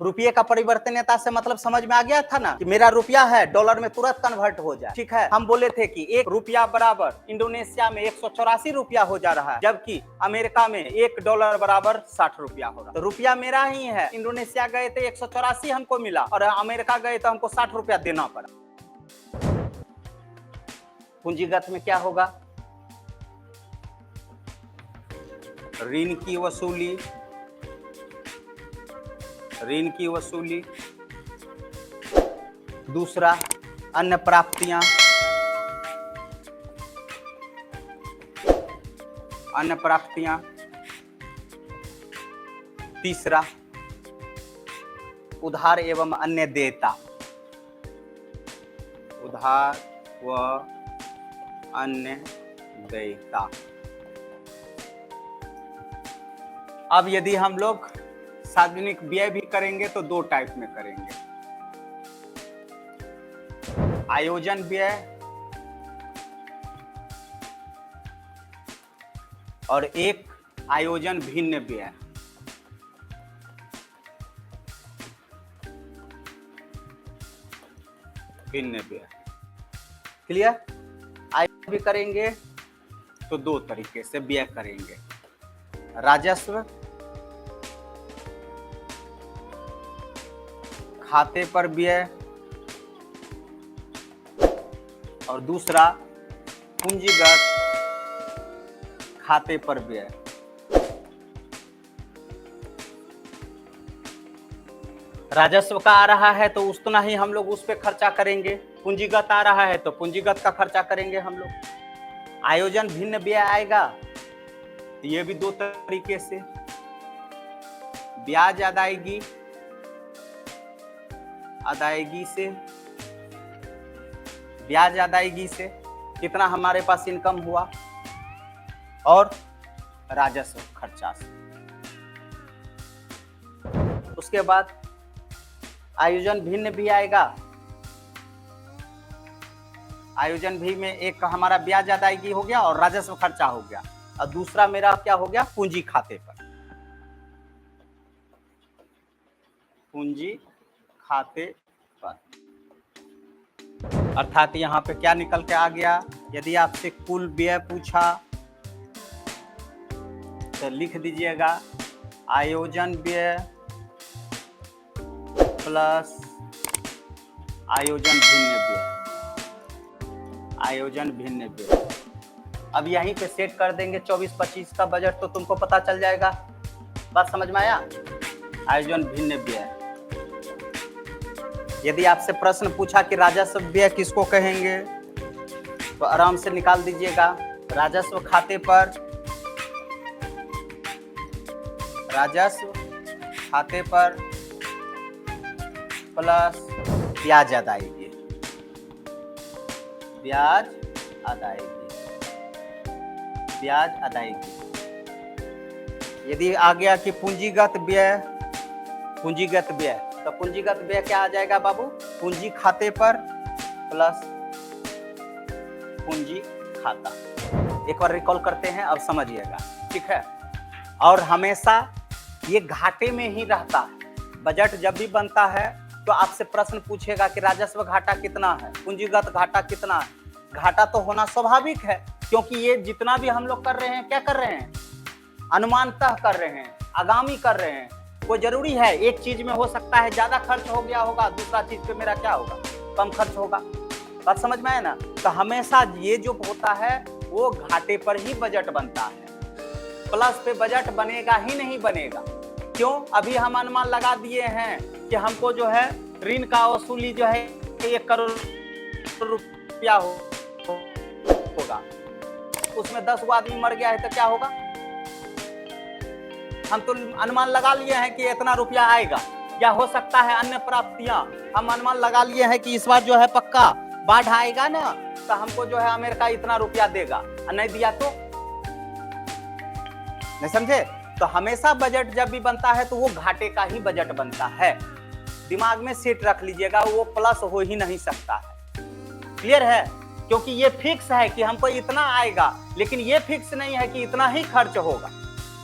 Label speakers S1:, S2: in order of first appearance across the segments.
S1: रुपये का परिवर्तनीयता से मतलब समझ में आ गया था ना कि मेरा रुपया है डॉलर में तुरंत कन्वर्ट हो जाए। ठीक है, हम बोले थे कि 1 रुपया बराबर इंडोनेशिया में 184 रुपया हो जा रहा है, जबकि अमेरिका में 1 डॉलर बराबर 60 रुपया हो रहा है। तो रुपया मेरा ही है। इंडोनेशिया गए थे 184 हमको मिला और अमेरिका गए तो हमको 60 रुपया देना पड़ा। पूंजीगत में क्या होगा? ऋण की वसूली, ऋण की वसूली। दूसरा अन्य प्राप्तियां, अन्य प्राप्तियां। तीसरा उधार एवं अन्य देयता, उधार व अन्य देयता। अब यदि हम लोग सार्वजनिक व्यय भी करेंगे तो 2 टाइप में करेंगे, आयोजन व्यय और एक आयोजन भिन्न व्यय। भिन्न व्यय क्लियर? आयोजन भी करेंगे तो 2 तरीके से व्यय करेंगे, राजस्व खाते पर व्यय और दूसरा पूंजीगत खाते पर व्यय। राजस्व का आ रहा है तो उतना ही हम लोग उस पे खर्चा करेंगे, पूंजीगत आ रहा है तो पूंजीगत का खर्चा करेंगे हम लोग। आयोजन भिन्न व्यय आएगा, ये भी 2 तरीके से, ब्याज अदायगी, अदायगी से, ब्याज अदायगी से कितना हमारे पास इनकम हुआ और राजस्व खर्चा से। उसके बाद आयोजन भिन्न भी आएगा। आयोजन भी में एक हमारा ब्याज अदायगी हो गया और राजस्व खर्चा हो गया, और दूसरा मेरा क्या हो गया? पूंजी खाते पर, पूंजी खाते पर। अर्थात यहाँ पे क्या निकल के आ गया? यदि आपसे कुल व्यय पूछा तो लिख दीजिएगा आयोजन व्यय प्लस आयोजन भिन्न व्यय, आयोजन भिन्न व्यय। अब यहीं पे सेट कर देंगे 24-25 का बजट, तो तुमको पता चल जाएगा। बात समझ में आया? आयोजन भिन्न व्यय। यदि आपसे प्रश्न पूछा कि राजस्व व्यय किसको कहेंगे, तो आराम से निकाल दीजिएगा, राजस्व खाते पर, राजस्व खाते पर प्लस ब्याज अदायगी, ब्याज अदायगी, ब्याज अदायगी। यदि आ गया कि पूंजीगत व्यय, पूंजीगत व्यय, तो पूंजीगत व्यय क्या आ जाएगा बाबू? पूंजी खाते पर प्लस पूंजी खाता। एक बार रिकॉल करते हैं, अब समझिएगा, ठीक है? और हमेशा ये घाटे में ही रहता है। बजट जब भी बनता है तो आपसे प्रश्न पूछेगा कि राजस्व घाटा कितना है, पूंजीगत घाटा कितना है। घाटा तो होना स्वाभाविक है, क्योंकि ये जितना भी हम लोग कर रहे हैं, क्या कर रहे हैं? अनुमानतः कर रहे हैं, आगामी कर रहे हैं। कोई जरूरी है एक चीज में हो सकता है ज्यादा खर्च हो गया होगा, दूसरा चीज पे मेरा क्या होगा? कम खर्च होगा। बात समझ में आया ना? तो हमेशा ये जो होता है वो घाटे पर ही बजट बनता है, प्लस पे बजट बनेगा ही नहीं बनेगा। क्यों? अभी हम अनुमान लगा दिए हैं कि हमको जो है ऋण का वसूली जो है 1 करोड़ रुपया होगा, उसमें 10 आदमी मर गया है तो क्या होगा? हम तो अनुमान लगा लिए हैं कि इतना रुपया आएगा, या हो सकता है अन्य प्राप्तियां, हम अनुमान लगा लिए हैं कि इस बार जो है पक्का बाढ़ आएगा ना, तो हमको जो है अमेरिका इतना रुपया देगा, नहीं दिया तो नहीं, समझे? तो हमेशा बजट जब भी बनता है तो वो घाटे का ही बजट बनता है। दिमाग में सेट रख लीजिएगा, वो प्लस हो ही नहीं सकता है। क्लियर है? क्योंकि ये फिक्स है कि हमको इतना आएगा, लेकिन ये फिक्स नहीं है कि इतना ही खर्च होगा।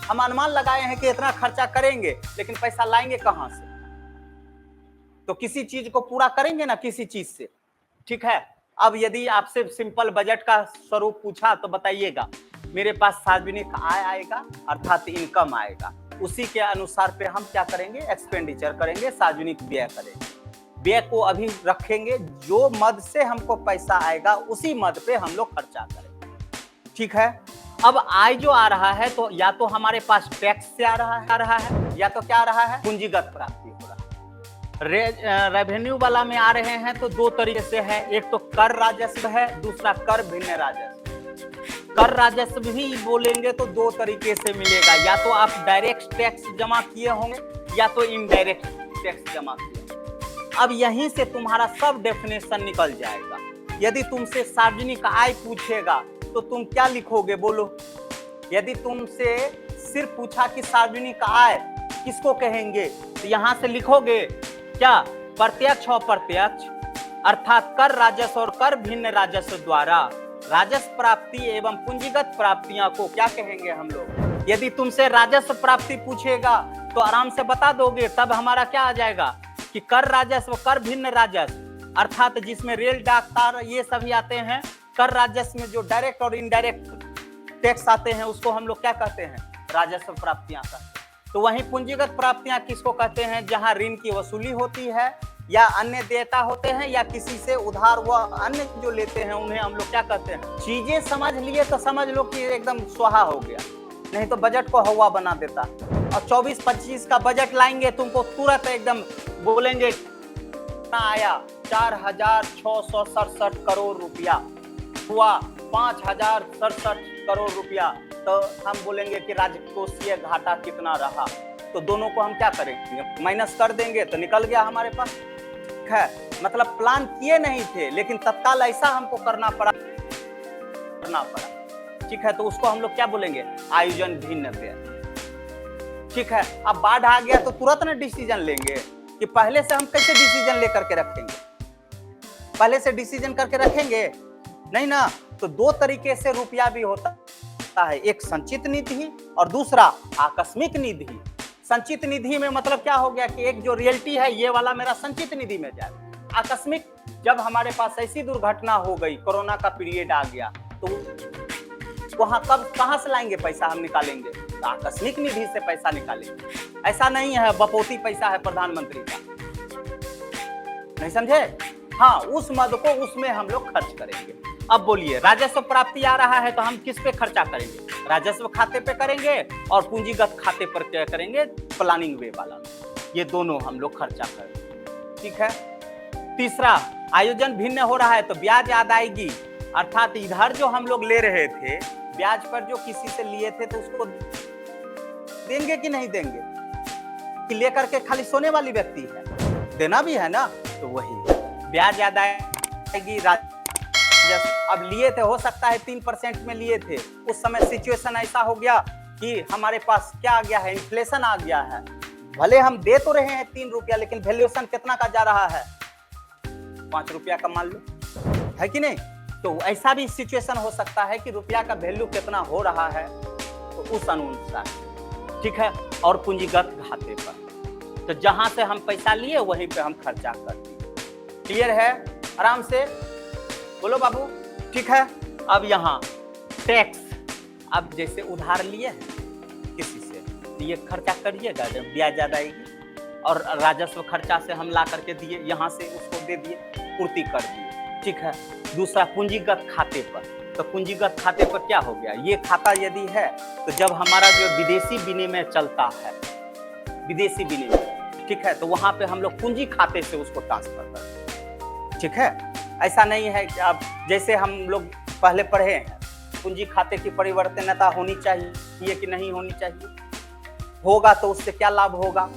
S1: हम अनुमान लगाए हैं कि इतना खर्चा करेंगे, लेकिन पैसा लाएंगे कहां से? तो किसी चीज को पूरा करेंगे ना किसी चीज से, ठीक है। अब यदि आपसे सिंपल बजट का स्वरूप पूछा तो बताइएगा, मेरे पास सार्वजनिक आय आएगा अर्थात इनकम आएगा, उसी के अनुसार पे हम क्या करेंगे, एक्सपेंडिचर करेंगे, सार्वजनिक व्यय करेंगे। व्यय को अभी रखेंगे, जो मद से हमको पैसा आएगा उसी मद पे हम लोग खर्चा करेंगे, ठीक है। अब आय जो आ रहा है तो या तो हमारे पास टैक्स से आ रहा है या तो क्या आ रहा है, पूंजीगत प्राप्ति हो रहा है। रेवेन्यू वाला में आ रहे हैं तो दो तरीके से है, एक तो कर राजस्व है, दूसरा कर भिन्न राजस्व। कर राजस्व भी बोलेंगे तो दो तरीके से मिलेगा, या तो आप डायरेक्ट टैक्स जमा किए होंगे या तो इनडायरेक्ट टैक्स जमा किए। अब यहीं से तुम्हारा सब डेफिनेशन निकल जाएगा। यदि तुमसे सार्वजनिक आय पूछेगा तो तुम क्या लिखोगे बोलो। यदि तुमसे सिर्फ पूछा कि सार्वजनिक आय किसको कहेंगे तो यहां से लिखोगे क्या, प्रत्यक्ष और अप्रत्यक्ष अर्थात कर राजस्व और कर भिन्न राजस्व द्वारा राजस्व प्राप्ति एवं पूंजीगत प्राप्तियां को क्या कहेंगे हम लोग। यदि तुमसे राजस्व प्राप्ति पूछेगा तो आराम से बता दोगे, तब हमारा क्या आ जाएगा कि कर राजस्व कर भिन्न राजस्व अर्थात जिसमें रेल डाकतार ये सभी आते हैं। कर राजस्व में जो डायरेक्ट और इनडायरेक्ट टैक्स आते हैं उसको हम लोग क्या कहते हैं, राजस्व प्राप्तियां कहते हैं। तो वहीं पूंजीगत प्राप्तियां किसको कहते हैं, जहां ऋण की वसूली होती है या अन्य देयता होते हैं या किसी से उधार व अन्य जो लेते हैं उन्हें हम लोग क्या कहते हैं। चीजें समझ लिए तो समझ लो कि एकदम स्वाहा हो गया, नहीं तो बजट को हवा बना देता। और 24-25 का बजट लाएंगे तुमको तुरंत एकदम बोलेंगे कितना आया, 4,667 करोड़ रुपया हुआ, 5,067 करोड़ रुपया, तो हम बोलेंगे कि राजकोषीय घाटा कितना रहा। तो दोनों को हम क्या करेंगे, माइनस कर देंगे तो निकल गया हमारे पास है। मतलब प्लान किए नहीं थे लेकिन तत्काल ऐसा हमको करना पड़ा, ठीक है। तो उसको हम लोग क्या बोलेंगे, आयोजन भिन्न व्यय, ठीक है। अब बाढ़ आ गया तो तुरंत ना डिसीजन लेंगे कि पहले से हम कैसे डिसीजन लेकर के रखेंगे, पहले से डिसीजन करके रखेंगे नहीं ना। तो दो तरीके से रुपया भी होता है, एक संचित निधि और दूसरा आकस्मिक निधि। संचित निधि में मतलब क्या हो गया कि एक जो रियलिटी है ये वाला मेरा संचित निधि में जाए। आकस्मिक जब हमारे पास ऐसी दुर्घटना हो गई, कोरोना का पीरियड आ गया, तो वहां कब कहां से लाएंगे पैसा, हम निकालेंगे तो आकस्मिक निधि से पैसा निकालेंगे। ऐसा नहीं है बपोती पैसा है प्रधानमंत्री का, नहीं समझे। हाँ, उस मद को उसमें हम लोग खर्च करेंगे। अब बोलिए, राजस्व प्राप्ति आ रहा है तो हम किस पे खर्चा करेंगे, राजस्व खाते पे करेंगे और पूंजीगत खाते पर क्या करेंगे, प्लानिंग वे वाला। ये दोनों हम लोग खर्चा करेंगे, ठीक है। तीसरा, आयोजन भिन्न हो रहा है तो ब्याज अदायगी अर्थात इधर जो हम लोग ले रहे थे ब्याज पर जो किसी से लिए थे तो उसको देंगे कि नहीं देंगे, कि लेकर के खाली सोने वाली व्यक्ति है, देना भी है ना। तो वही ब्याज अदायगी अब लिए थे, हो सकता है 3% में लिए थे, उस समय सिचुएशन ऐसा हो गया कि हमारे पास क्या आ गया है, इन्फ्लेशन आ गया है। भले हम दे तो रहे हैं 3 रुपया लेकिन वैल्यूएशन कितना का जा रहा है, 5 रुपया का मान लो, है कि नहीं। तो ऐसा भी सिचुएशन हो सकता है कि रुपया का वैल्यू कितना हो रहा है तो उस अनुसार, ठीक है। और पूंजीगत घाटे पर तो जहां से हम पैसा लिए वहीं पे हम खर्चा कर दिए। क्लियर है, आराम से बोलो बाबू, ठीक है। अब यहाँ टैक्स, अब जैसे उधार लिए हैं किसी से तो ये खर्चा करिएगा, जब ब्याज आएगी और राजस्व खर्चा से हम ला करके दिए, यहाँ से उसको दे दिए, पूर्ति कर दिए, ठीक है। दूसरा पूंजीगत खाते पर, तो पूंजीगत खाते पर क्या हो गया, ये खाता यदि है तो जब हमारा जो विदेशी विनिमय चलता है, विदेशी विनिमय, ठीक है, तो वहां पे हम लोग पूंजी खाते से उसको ट्रांसफर करते हैं, ठीक है। ऐसा नहीं है कि अब जैसे हम लोग पहले पढ़े हैं, पूंजी खाते की परिवर्तनीयता होनी चाहिए कि नहीं होनी चाहिए, होगा तो उससे क्या लाभ होगा,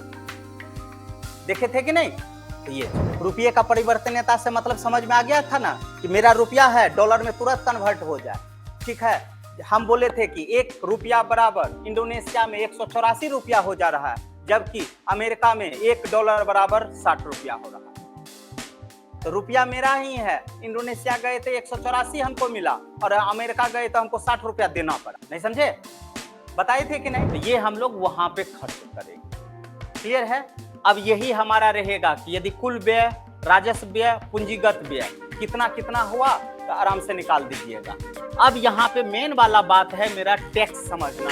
S1: देखे थे कि नहीं। तो ये रुपये का परिवर्तनीयता से मतलब समझ में आ गया था ना कि मेरा रुपया है डॉलर में तुरंत कन्वर्ट हो जाए, ठीक है। हम बोले थे कि 1 रुपया बराबर इंडोनेशिया में 184 रुपया हो जा रहा है, जबकि अमेरिका में 1 डॉलर बराबर 60 रुपया हो रहा है। तो रुपया मेरा ही है, इंडोनेशिया गए थे 184 हमको मिला और अमेरिका गए तो हमको 60 रुपया देना पड़ा, नहीं समझे, बताए थे कि नहीं। तो ये हम लोग वहां पे खर्च करेंगे, क्लियर है। अब यही हमारा रहेगा कि यदि कुल व्यय, राजस्व व्यय, पूंजीगत व्यय कितना कितना हुआ तो आराम से निकाल दीजिएगा। अब यहाँ पे मेन वाला बात है मेरा टैक्स समझना।